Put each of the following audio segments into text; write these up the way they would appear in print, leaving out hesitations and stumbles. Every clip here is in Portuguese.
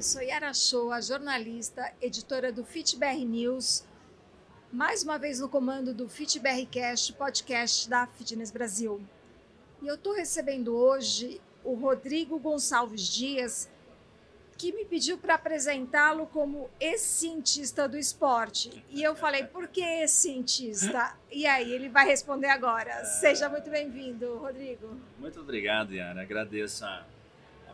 Oi, sou Yara Show, a jornalista, editora do FitBR News, mais uma vez no comando do FitBRcast, podcast da Fitness Brasil. E eu estou recebendo hoje o Rodrigo Gonçalves Dias, que me pediu para apresentá-lo como ex-cientista do esporte. E eu falei, por que ex-cientista? E aí, ele vai responder agora. Seja muito bem-vindo, Rodrigo. Muito obrigado, Yara. Agradeço a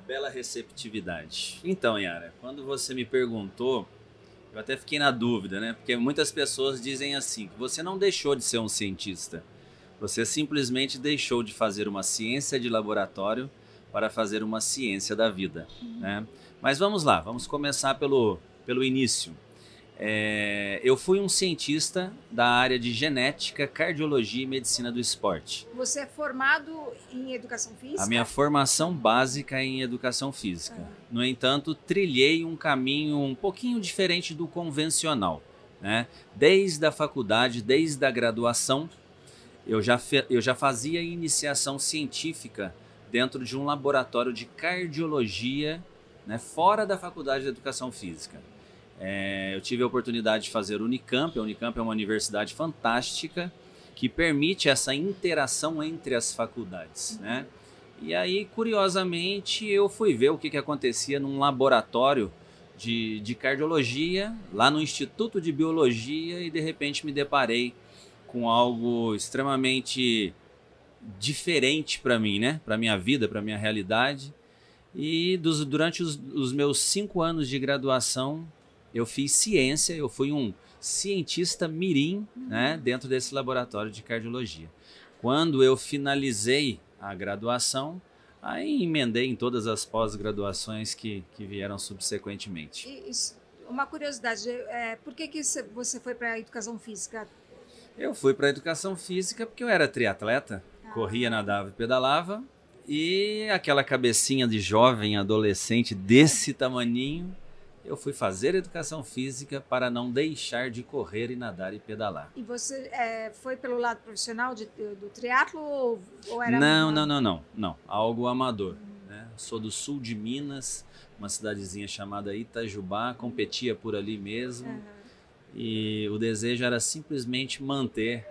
bela receptividade. Então, Yara, quando você me perguntou, eu até fiquei na dúvida, né? Porque muitas pessoas dizem assim, que você não deixou de ser um cientista. Você simplesmente deixou de fazer uma ciência de laboratório para fazer uma ciência da vida, né? Mas vamos lá, vamos começar pelo início. Eu fui um cientista da área de genética, cardiologia e medicina do esporte. Você é formado em educação física? A minha formação básica é em educação física. No entanto, trilhei um caminho um pouquinho diferente do convencional, né? Desde a faculdade, desde a graduação, eu já fazia iniciação científica dentro de um laboratório de cardiologia, né, fora da faculdade de educação física. Eu tive a oportunidade de fazer Unicamp. A Unicamp é uma universidade fantástica que permite essa interação entre as faculdades, né? E aí, curiosamente, eu fui ver o que acontecia num laboratório de cardiologia, lá no Instituto de Biologia, e de repente me deparei com algo extremamente diferente para mim, né? Para minha vida, para minha realidade. E durante os meus 5 anos de graduação, eu fiz ciência, eu fui um cientista mirim, né, dentro desse laboratório de cardiologia. Quando eu finalizei a graduação, aí emendei em todas as pós-graduações que vieram subsequentemente. Uma curiosidade, por que você foi para a educação física? Eu fui para a educação física porque eu era triatleta, corria, nadava e pedalava, e aquela cabecinha de jovem, adolescente desse tamaninho, eu fui fazer educação física para não deixar de correr e nadar e pedalar. E você foi pelo lado profissional do triatlo ou era... Não, algo amador, né? Sou do sul de Minas, uma cidadezinha chamada Itajubá, competia por ali mesmo, e o desejo era simplesmente manter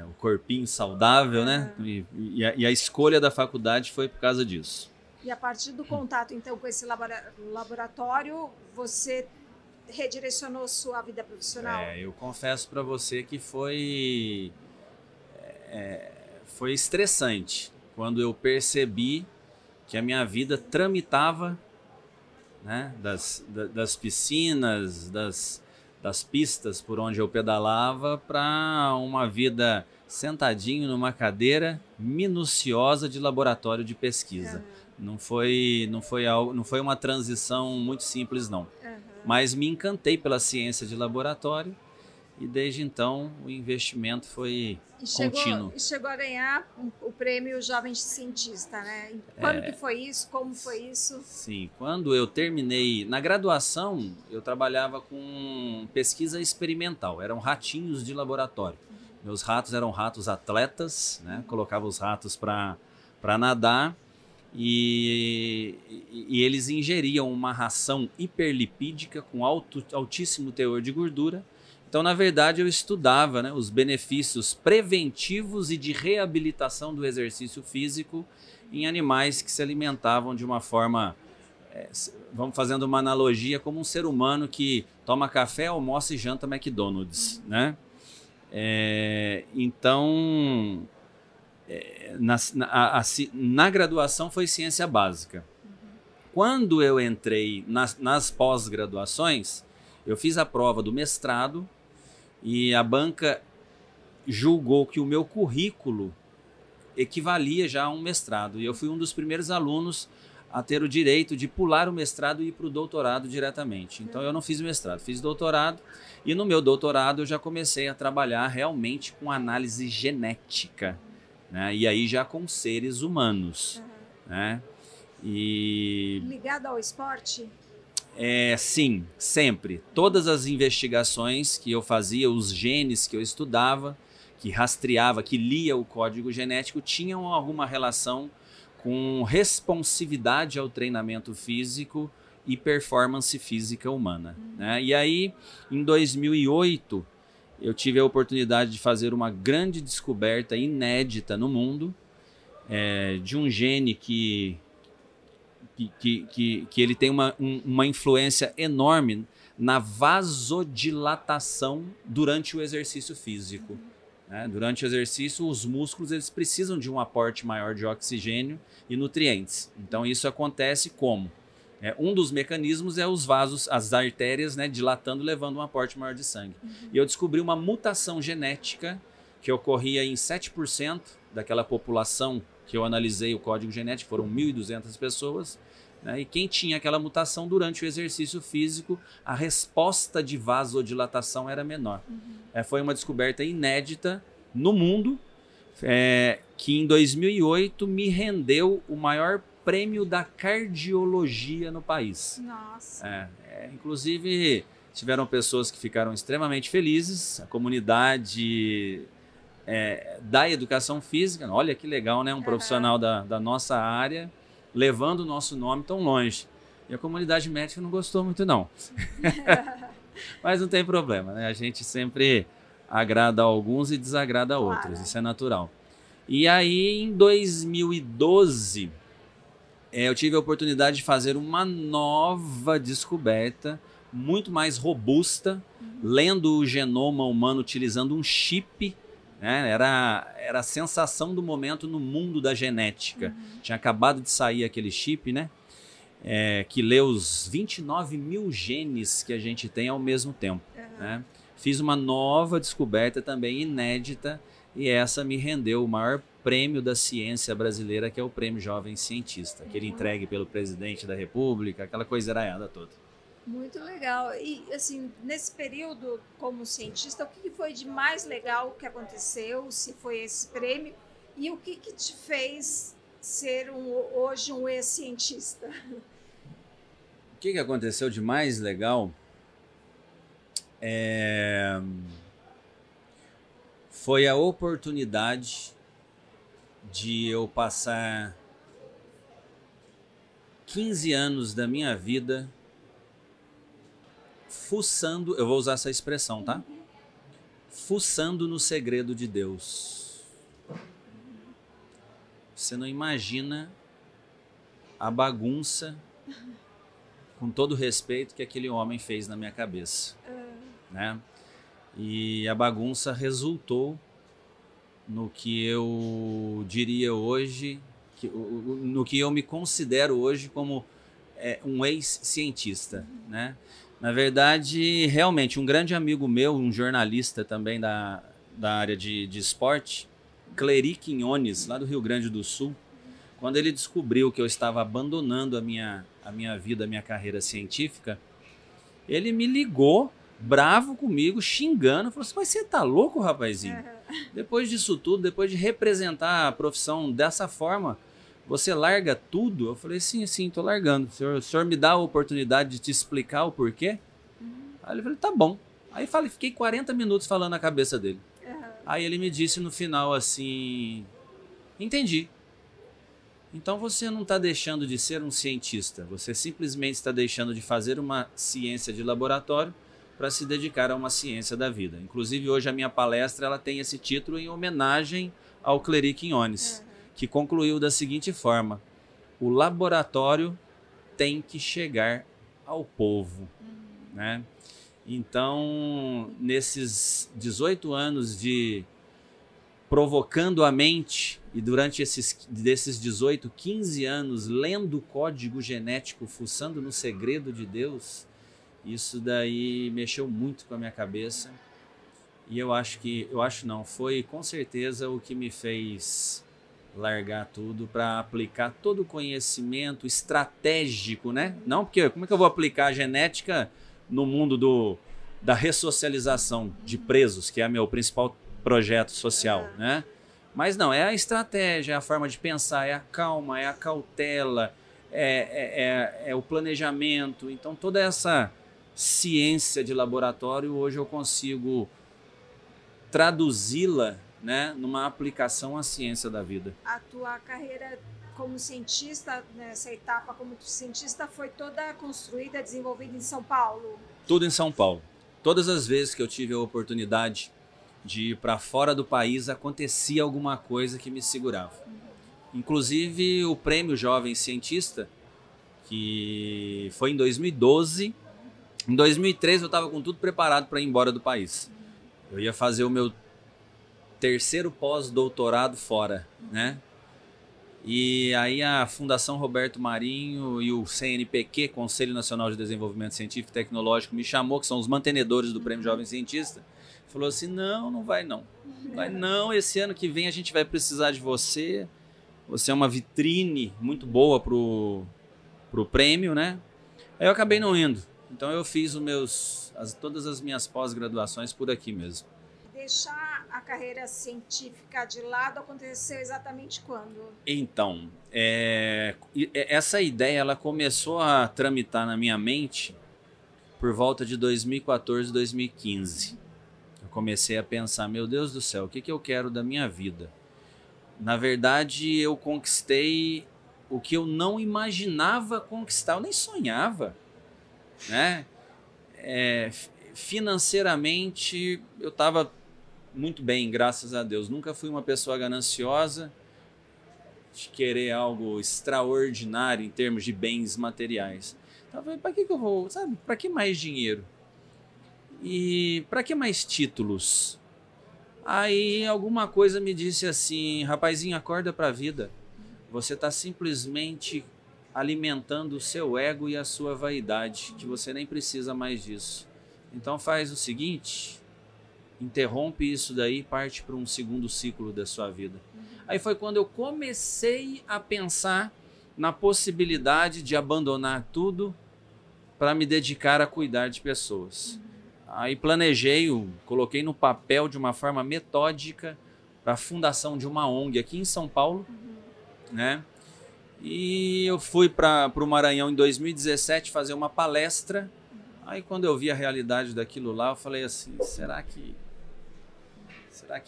o corpinho saudável, né? E a escolha da faculdade foi por causa disso. E a partir do contato, então, com esse laboratório, você redirecionou sua vida profissional? Eu confesso para você que foi estressante quando eu percebi que a minha vida tramitava, né, das piscinas, das pistas por onde eu pedalava, para uma vida sentadinho numa cadeira minuciosa de laboratório de pesquisa. Não foi uma transição muito simples, não. Mas me encantei pela ciência de laboratório e desde então o investimento foi contínuo. E chegou a ganhar o prêmio Jovem Cientista, né? Quando que foi isso? Como foi isso? Sim, quando eu terminei, na graduação, eu trabalhava com pesquisa experimental, eram ratinhos de laboratório. Meus ratos eram ratos atletas, né? Colocava os ratos para nadar. E eles ingeriam uma ração hiperlipídica com altíssimo teor de gordura. Então, na verdade, eu estudava, né, os benefícios preventivos e de reabilitação do exercício físico em animais que se alimentavam de uma forma, vamos fazendo uma analogia, como um ser humano que toma café, almoça e janta McDonald's, né? Então... Na graduação foi ciência básica. Quando eu entrei nas pós-graduações, eu fiz a prova do mestrado e a banca julgou que o meu currículo equivalia já a um mestrado. E eu fui um dos primeiros alunos a ter o direito de pular o mestrado e ir para o doutorado diretamente. Então eu não fiz mestrado, fiz doutorado, e no meu doutorado eu já comecei a trabalhar realmente com análise genética, né? E aí já com seres humanos, né? E... Ligado ao esporte? Sim, sempre. Todas as investigações que eu fazia, os genes que eu estudava, que rastreava, que lia o código genético, tinham alguma relação com responsividade ao treinamento físico e performance física humana. Né? E aí, em 2008, eu tive a oportunidade de fazer uma grande descoberta inédita no mundo, de um gene que ele tem uma influência enorme na vasodilatação durante o exercício físico. Né? Durante o exercício, os músculos eles precisam de um aporte maior de oxigênio e nutrientes. Então, isso acontece como? Um dos mecanismos é os vasos, as artérias, né, dilatando, levando um aporte maior de sangue. E eu descobri uma mutação genética que ocorria em 7% daquela população que eu analisei o código genético, foram 1.200 pessoas, né, e quem tinha aquela mutação durante o exercício físico, a resposta de vasodilatação era menor. Foi uma descoberta inédita no mundo, que em 2008 me rendeu o maior prêmio da cardiologia no país. Nossa! Inclusive, tiveram pessoas que ficaram extremamente felizes, a comunidade da educação física, olha que legal, né? Um profissional da nossa área, levando o nosso nome tão longe. E a comunidade médica não gostou muito, não. Mas não tem problema, né? A gente sempre agrada a alguns e desagrada a outros, isso é natural. E aí, em 2012... eu tive a oportunidade de fazer uma nova descoberta, muito mais robusta, lendo o genoma humano utilizando um chip. Né? Era a sensação do momento no mundo da genética. Tinha acabado de sair aquele chip, né? Que lê os 29 mil genes que a gente tem ao mesmo tempo. Né? Fiz uma nova descoberta também inédita e essa me rendeu o maior prêmio da ciência brasileira, que é o Prêmio Jovem Cientista, que ele entregue pelo presidente da República, aquela coisa eraiada toda. Muito legal. E, assim, nesse período como cientista, o que foi de mais legal que aconteceu, se foi esse prêmio, e o que te fez ser hoje um ex-cientista? O que aconteceu de mais legal foi a oportunidade de eu passar 15 anos da minha vida fuçando, eu vou usar essa expressão, tá? Fuçando no segredo de Deus. Você não imagina a bagunça, com todo o respeito, que aquele homem fez na minha cabeça, né? E a bagunça resultou no que eu diria hoje, no que eu me considero hoje como um ex-cientista, né? Na verdade, realmente, um grande amigo meu, um jornalista também da área de esporte, Clery Quinones, lá do Rio Grande do Sul, quando ele descobriu que eu estava abandonando a minha vida, a minha carreira científica, ele me ligou, bravo comigo, xingando, falou assim: mas você tá louco, rapazinho? Depois disso tudo, depois de representar a profissão dessa forma, você larga tudo? Eu falei: sim, tô largando. O senhor me dá a oportunidade de te explicar o porquê? Aí ele falou: tá bom. Aí fiquei 40 minutos falando na cabeça dele. Aí ele me disse no final assim: entendi. Então você não está deixando de ser um cientista, você simplesmente está deixando de fazer uma ciência de laboratório para se dedicar a uma ciência da vida. Inclusive, hoje a minha palestra ela tem esse título em homenagem ao Clery Quinones, que concluiu da seguinte forma: o laboratório tem que chegar ao povo. Né? Então, nesses 18 anos de provocando a mente, e durante desses 18, 15 anos lendo o código genético, fuçando no segredo de Deus, isso daí mexeu muito com a minha cabeça. E foi com certeza o que me fez largar tudo para aplicar todo o conhecimento estratégico, né? Não, porque como é que eu vou aplicar a genética no mundo da ressocialização de presos, que é meu principal projeto social, né? Mas não, é a estratégia, é a forma de pensar, é a calma, é a cautela, é o planejamento. Então, toda essa ciência de laboratório, hoje eu consigo traduzi-la né, numa aplicação à ciência da vida. A tua carreira como cientista, nessa etapa como cientista, foi toda construída, desenvolvida em São Paulo? Tudo em São Paulo. Todas as vezes que eu tive a oportunidade de ir para fora do país, acontecia alguma coisa que me segurava. Inclusive o Prêmio Jovem Cientista, que foi em 2012. Em 2013 eu estava com tudo preparado para ir embora do país. Eu ia fazer o meu terceiro pós-doutorado fora, né? E aí a Fundação Roberto Marinho e o CNPq, Conselho Nacional de Desenvolvimento Científico e Tecnológico, me chamou, que são os mantenedores do Prêmio Jovem Cientista, falou assim, não vai não. Vai não, esse ano que vem a gente vai precisar de você. Você é uma vitrine muito boa pro prêmio, né? Aí eu acabei não indo. Então eu fiz todas as minhas pós-graduações por aqui mesmo. Deixar a carreira científica de lado aconteceu exatamente quando? Então, essa ideia ela começou a tramitar na minha mente por volta de 2014, 2015. Eu comecei a pensar, meu Deus do céu, o que eu quero da minha vida? Na verdade, eu conquistei o que eu não imaginava conquistar, eu nem sonhava, né? Financeiramente, eu estava muito bem, graças a Deus. Nunca fui uma pessoa gananciosa de querer algo extraordinário em termos de bens materiais. Então, eu falei, para que eu vou, sabe? Para que mais dinheiro? E para que mais títulos? Aí alguma coisa me disse assim, rapazinho, acorda para a vida. Você está simplesmente alimentando o seu ego e a sua vaidade, que você nem precisa mais disso. Então faz o seguinte, interrompe isso daí e parte para um segundo ciclo da sua vida. Aí foi quando eu comecei a pensar na possibilidade de abandonar tudo para me dedicar a cuidar de pessoas. Aí planejei, coloquei no papel de uma forma metódica para a fundação de uma ONG aqui em São Paulo, né? E eu fui para o Maranhão em 2017 fazer uma palestra. Aí quando eu vi a realidade daquilo lá, eu falei assim, será que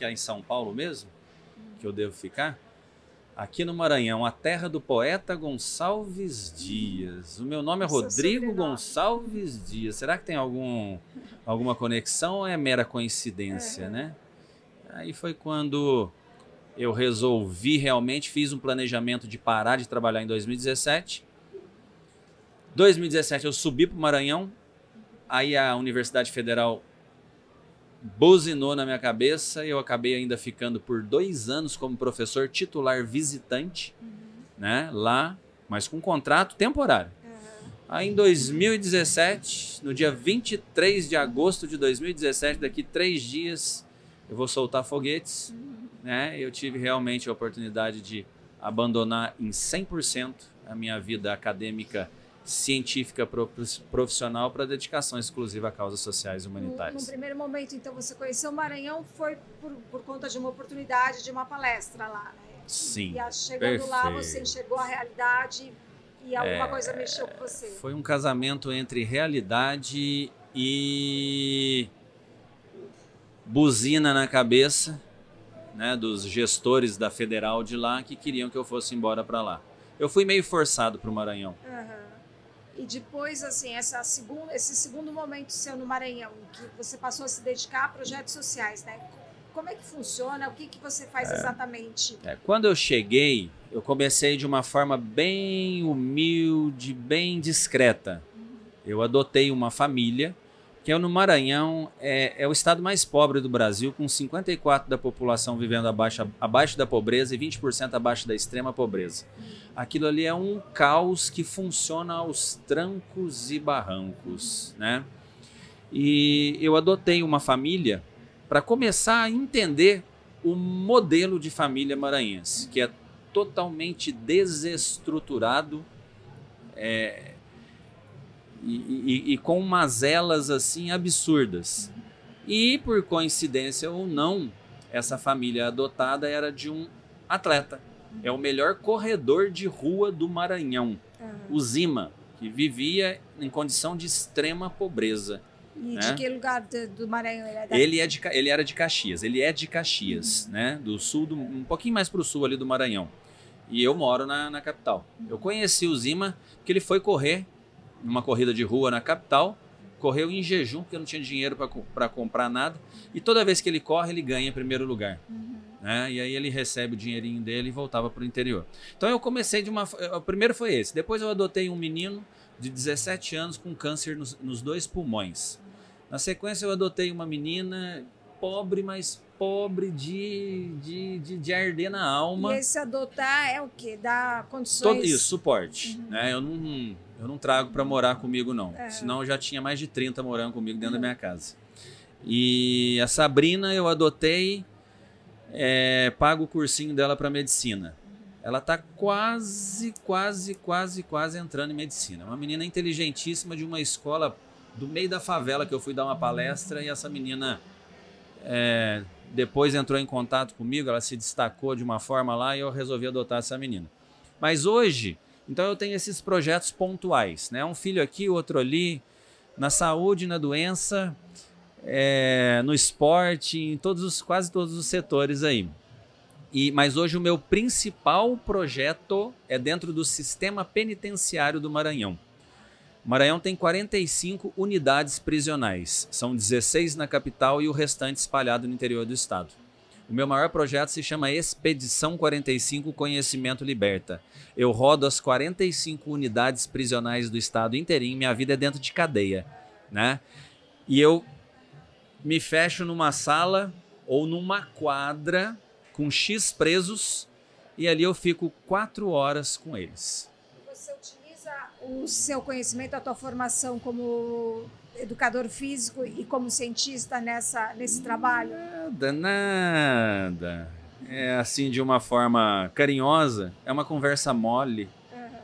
é em São Paulo mesmo que eu devo ficar? Aqui no Maranhão, a terra do poeta Gonçalves Dias. O meu nome é Rodrigo Gonçalves Dias. Será que tem alguma conexão ou é mera coincidência, né? Aí foi quando eu resolvi realmente, fiz um planejamento de parar de trabalhar em 2017. 2017 eu subi para o Maranhão, aí a Universidade Federal buzinou na minha cabeça e eu acabei ainda ficando por 2 anos como professor titular visitante, né, lá, mas com contrato temporário. Aí em 2017, no dia 23 de agosto de 2017, daqui 3 dias, eu vou soltar foguetes, né? Eu tive realmente a oportunidade de abandonar em 100% a minha vida acadêmica, científica, profissional para dedicação exclusiva a causas sociais e humanitárias. No primeiro momento, então, você conheceu o Maranhão foi por conta de uma oportunidade de uma palestra lá, né? Sim, e chegando lá, você enxergou a realidade e alguma coisa mexeu com você. Foi um casamento entre realidade e buzina na cabeça, né, dos gestores da Federal de lá que queriam que eu fosse embora para lá. Eu fui meio forçado para o Maranhão. E depois, assim, esse segundo momento seu no Maranhão, que você passou a se dedicar a projetos sociais, né? Como é que funciona? O que você faz exatamente? Quando eu cheguei, eu comecei de uma forma bem humilde, bem discreta. Eu adotei uma família, que no Maranhão é o estado mais pobre do Brasil, com 54% da população vivendo abaixo da pobreza e 20% abaixo da extrema pobreza. Aquilo ali é um caos que funciona aos trancos e barrancos, né? E eu adotei uma família para começar a entender o modelo de família maranhense, que é totalmente desestruturado e com mazelas assim absurdas. E por coincidência ou não, essa família adotada era de um atleta. É o melhor corredor de rua do Maranhão, o Zima, que vivia em condição de extrema pobreza. E né? de que lugar do Maranhão ele é? Ele era de Caxias, ele é de Caxias, né? Do sul, um pouquinho mais para o sul ali do Maranhão. E eu moro na capital. Eu conheci o Zima porque ele foi correr numa corrida de rua na capital, correu em jejum porque não tinha dinheiro para comprar nada, e toda vez que ele corre ele ganha em primeiro lugar. Né? E aí ele recebe o dinheirinho dele e voltava para o interior. Então eu comecei o primeiro foi esse. Depois eu adotei um menino de 17 anos com câncer nos 2 pulmões. Na sequência eu adotei uma menina pobre, mas pobre de arder na alma. E esse adotar é o quê? Dá condições? Isso, suporte. Né? Eu não trago para morar comigo não. Senão eu já tinha mais de 30 morando comigo dentro da minha casa. E a Sabrina eu adotei, pago o cursinho dela para medicina. Ela está quase entrando em medicina. Uma menina inteligentíssima de uma escola do meio da favela que eu fui dar uma palestra, e essa menina depois entrou em contato comigo, ela se destacou de uma forma lá e eu resolvi adotar essa menina. Mas hoje, então eu tenho esses projetos pontuais, né? Um filho aqui, outro ali, na saúde, na doença, no esporte, em quase todos os setores aí. Mas hoje o meu principal projeto é dentro do sistema penitenciário do Maranhão. O Maranhão tem 45 unidades prisionais, são 16 na capital e o restante espalhado no interior do estado. O meu maior projeto se chama Expedição 45 Conhecimento Liberta. Eu rodo as 45 unidades prisionais do estado inteirinho, minha vida é dentro de cadeia, né? E eu me fecho numa sala ou numa quadra com X presos, e ali eu fico 4 horas com eles. Você utiliza o seu conhecimento, a tua formação como educador físico e como cientista nesse trabalho? Nada. É assim, de uma forma carinhosa, é uma conversa mole,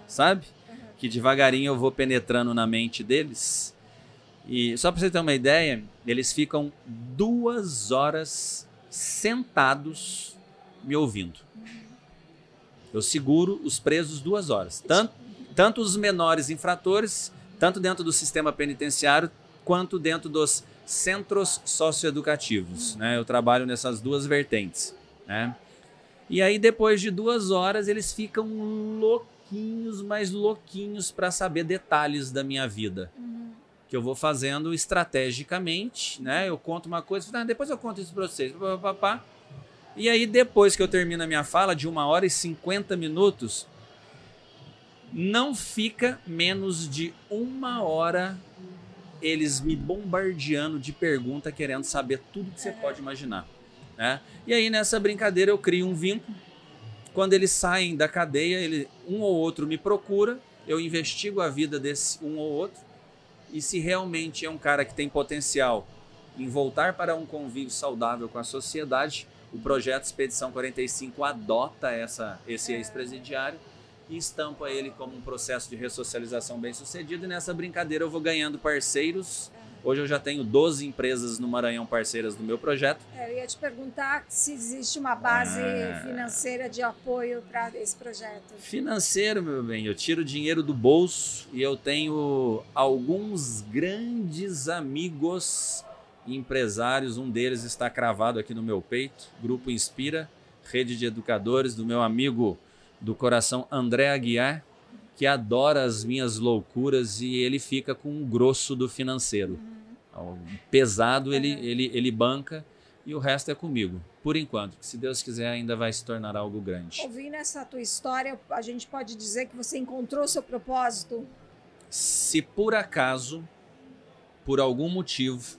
sabe? Que devagarinho eu vou penetrando na mente deles. E só para você ter uma ideia, eles ficam 2 horas sentados me ouvindo. Eu seguro os presos 2 horas. Tanto os menores infratores, tanto dentro do sistema penitenciário, quanto dentro dos centros socioeducativos. Né? Eu trabalho nessas 2 vertentes. Né? E aí, depois de 2 horas, eles ficam louquinhos, mais louquinhos para saber detalhes da minha vida. Que eu vou fazendo estrategicamente. Né? Eu conto uma coisa, depois eu conto isso para vocês. E aí, depois que eu termino a minha fala, de 1 hora e 50 minutos, não fica menos de 1 hora eles me bombardeando de pergunta, querendo saber tudo que você pode imaginar. Né? E aí, nessa brincadeira, eu crio um vínculo. Quando eles saem da cadeia, um ou outro me procura, eu investigo a vida desse um ou outro, e se realmente é um cara que tem potencial em voltar para um convívio saudável com a sociedade, o projeto Expedição 45 adota esse ex-presidiário e estampa ele como um processo de ressocialização bem sucedido, e nessa brincadeira eu vou ganhando parceiros. Hoje eu já tenho 12 empresas no Maranhão parceiras do meu projeto. Eu ia te perguntar se existe uma base financeira de apoio para esse projeto. Financeiro, meu bem, eu tiro dinheiro do bolso e eu tenho alguns grandes amigos empresários, um deles está cravado aqui no meu peito, Grupo Inspira, rede de educadores, do meu amigo do coração André Aguiar, que adora as minhas loucuras, e ele fica com o grosso do financeiro. O pesado ele banca, e o resto é comigo, por enquanto, que se Deus quiser ainda vai se tornar algo grande. Ouvindo essa tua história, a gente pode dizer que você encontrou seu propósito? Se por acaso, por algum motivo,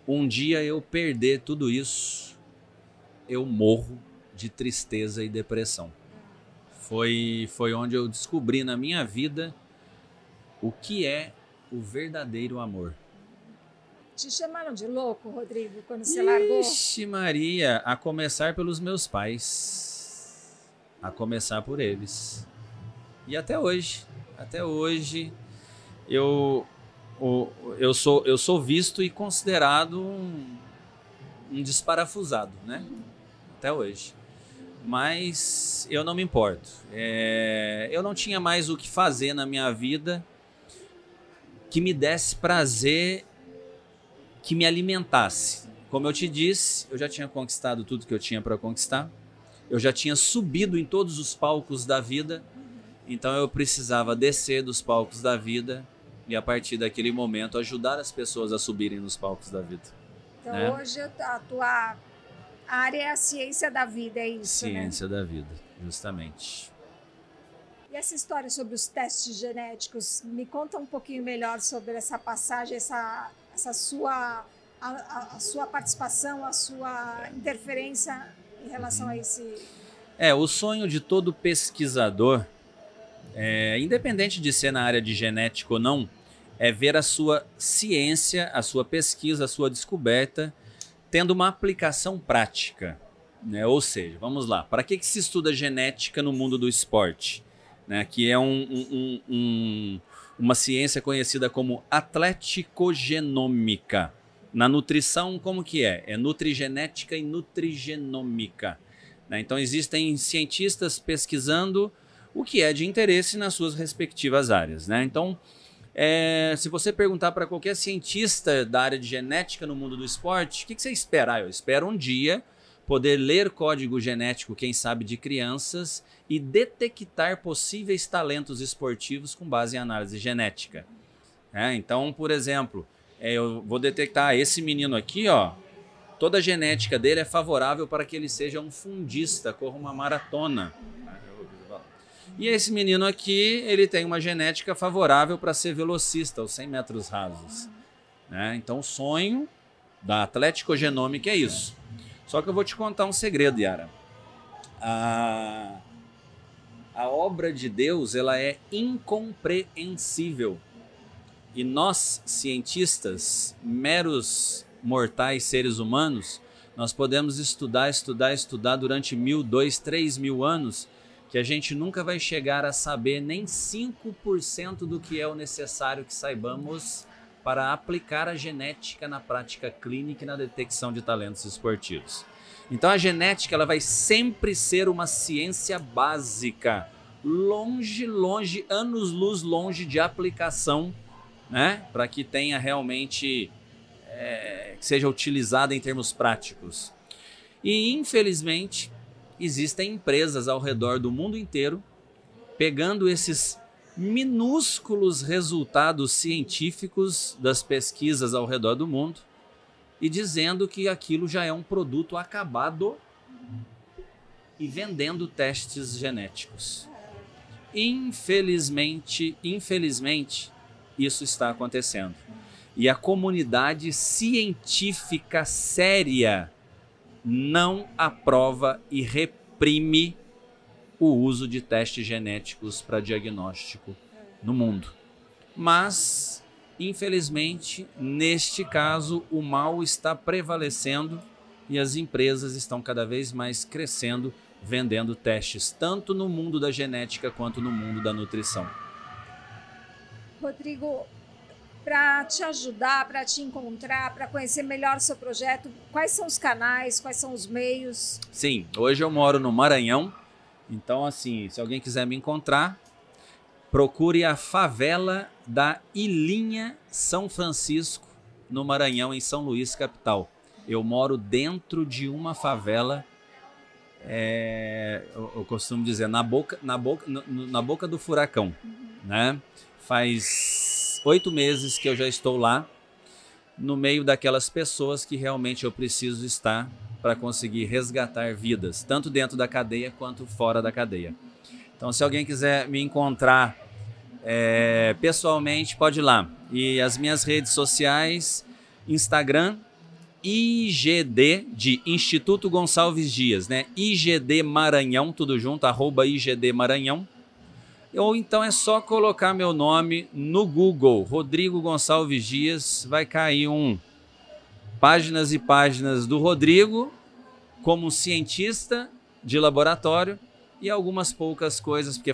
um dia eu perder tudo isso, eu morro de tristeza e depressão. Foi onde eu descobri na minha vida o que é o verdadeiro amor. Te chamaram de louco, Rodrigo, quando você largou? Ixi Maria, a começar pelos meus pais, a começar por eles. E até hoje eu sou visto e considerado um desparafusado, né? Até hoje. Mas eu não me importo. Eu não tinha mais o que fazer na minha vida que me desse prazer que me alimentasse. Como eu te disse, eu já tinha conquistado tudo que eu tinha para conquistar. Eu já tinha subido em todos os palcos da vida. Então eu precisava descer dos palcos da vida e a partir daquele momento ajudar as pessoas a subirem nos palcos da vida. Então né? Hoje a tua área é a ciência da vida, é isso, Ciência da vida, justamente. E essa história sobre os testes genéticos, me conta um pouquinho melhor sobre essa passagem, essa sua, a sua participação, a sua interferência em relação a esse... O sonho de todo pesquisador, independente de ser na área de genética ou não, é ver a sua ciência, a sua pesquisa, a sua descoberta tendo uma aplicação prática. Né? Ou seja, vamos lá, para que se estuda genética no mundo do esporte? Né? Que é uma ciência conhecida como atleticogenômica. Na nutrição, como que é? É nutrigenética e nutrigenômica. Né? Então existem cientistas pesquisando o que é de interesse nas suas respectivas áreas. Né? Então, se você perguntar para qualquer cientista da área de genética no mundo do esporte, o que você espera? Eu espero um dia poder ler código genético, quem sabe, de crianças e detectar possíveis talentos esportivos com base em análise genética. Então, por exemplo, eu vou detectar esse menino aqui, ó, toda a genética dele é favorável para que ele seja um fundista, corra uma maratona. E esse menino aqui, ele tem uma genética favorável para ser velocista, aos 100 metros rasos. Então, o sonho da atleticogenômica é isso. Só que eu vou te contar um segredo, Yara. A obra de Deus, ela é incompreensível. E nós, cientistas, meros mortais seres humanos, nós podemos estudar durante 1.000, 2.000, 3.000 anos, que a gente nunca vai chegar a saber nem 5% do que é o necessário que saibamos para aplicar a genética na prática clínica e na detecção de talentos esportivos. Então a genética ela vai sempre ser uma ciência básica, longe, anos-luz longe de aplicação, né? Para que tenha realmente, que seja utilizada em termos práticos. E infelizmente existem empresas ao redor do mundo inteiro pegando esses minúsculos resultados científicos das pesquisas ao redor do mundo e dizendo que aquilo já é um produto acabado e vendendo testes genéticos. Infelizmente, isso está acontecendo. E a comunidade científica séria não aprova e reprime o uso de testes genéticos para diagnóstico no mundo. Mas, infelizmente, neste caso, o mal está prevalecendo e as empresas estão cada vez mais crescendo, vendendo testes, tanto no mundo da genética quanto no mundo da nutrição. Rodrigo, para te ajudar, para te encontrar, para conhecer melhor o seu projeto, quais são os canais, quais são os meios? Sim, hoje eu moro no Maranhão, então assim, se alguém quiser me encontrar, procure a favela da Ilhinha São Francisco, no Maranhão, em São Luís, capital. Eu moro dentro de uma favela, eu costumo dizer, na boca do furacão, né? Faz 8 meses que eu já estou lá, no meio daquelas pessoas que realmente eu preciso estar para conseguir resgatar vidas, tanto dentro da cadeia quanto fora da cadeia. Então, se alguém quiser me encontrar pessoalmente, pode ir lá. E as minhas redes sociais, Instagram, IGD, de Instituto Gonçalves Dias, né? IGD Maranhão, tudo junto, @IGD Maranhão. Ou então é só colocar meu nome no Google, Rodrigo Gonçalves Dias, vai cair páginas e páginas do Rodrigo como cientista de laboratório e algumas poucas coisas, porque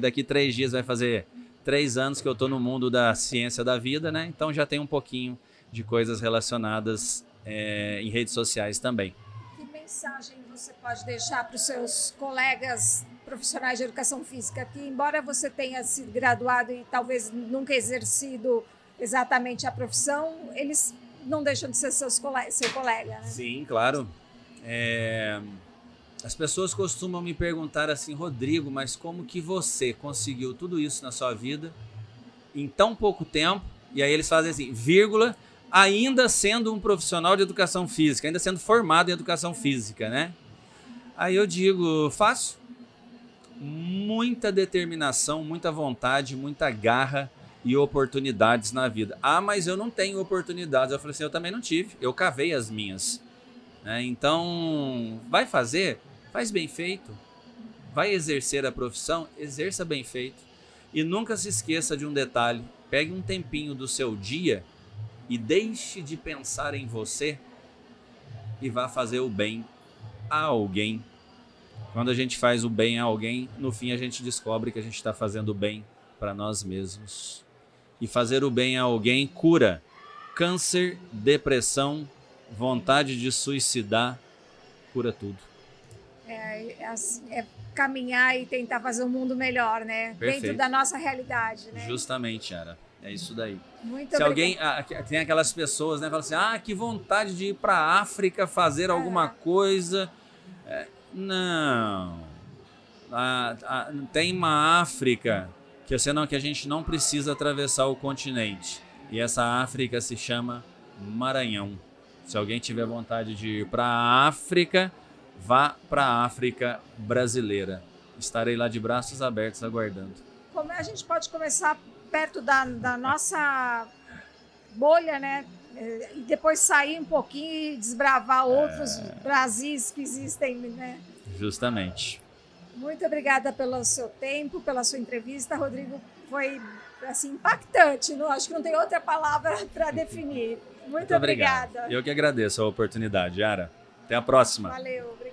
daqui 3 dias vai fazer 3 anos que eu estou no mundo da ciência da vida, né? Então já tem um pouquinho de coisas relacionadas em redes sociais também. Que mensagem você pode deixar para os seus colegas profissionais de educação física, que embora você tenha sido graduado e talvez nunca exercido exatamente a profissão, eles não deixam de ser seu colega, né? Sim, claro. As pessoas costumam me perguntar assim, Rodrigo, mas como que você conseguiu tudo isso na sua vida em tão pouco tempo? E aí eles fazem assim, vírgula, ainda sendo um profissional de educação física, ainda sendo formado em educação física, né? Aí eu digo, fácil. Muita determinação, muita vontade, muita garra e oportunidades na vida. Ah, mas eu não tenho oportunidades. Eu falei assim, eu também não tive. Eu cavei as minhas. Então, vai fazer? Faz bem feito. Vai exercer a profissão? Exerça bem feito. E nunca se esqueça de um detalhe. Pegue um tempinho do seu dia e deixe de pensar em você e vá fazer o bem a alguém. Quando a gente faz o bem a alguém, no fim a gente descobre que a gente está fazendo o bem para nós mesmos. E fazer o bem a alguém cura câncer, depressão, vontade de suicidar, cura tudo. É caminhar e tentar fazer um mundo melhor, né? Perfeito. Dentro da nossa realidade, né? Justamente, Yara. É isso daí. Muito Se obrigada. alguém, tem aquelas pessoas, né, falam assim, que vontade de ir para a África fazer alguma coisa. Não. Tem uma África que a gente não precisa atravessar o continente. E essa África se chama Maranhão. Se alguém tiver vontade de ir para a África, vá para a África brasileira. Estarei lá de braços abertos aguardando. Como a gente pode começar perto da nossa bolha, né? E depois sair um pouquinho e desbravar outros Brasis que existem, né? Justamente. Muito obrigada pelo seu tempo, pela sua entrevista, Rodrigo. Foi assim impactante, não acho que não tem outra palavra para definir. Muito obrigada. Eu que agradeço a oportunidade, Yara. Até a próxima. Valeu, obrigada.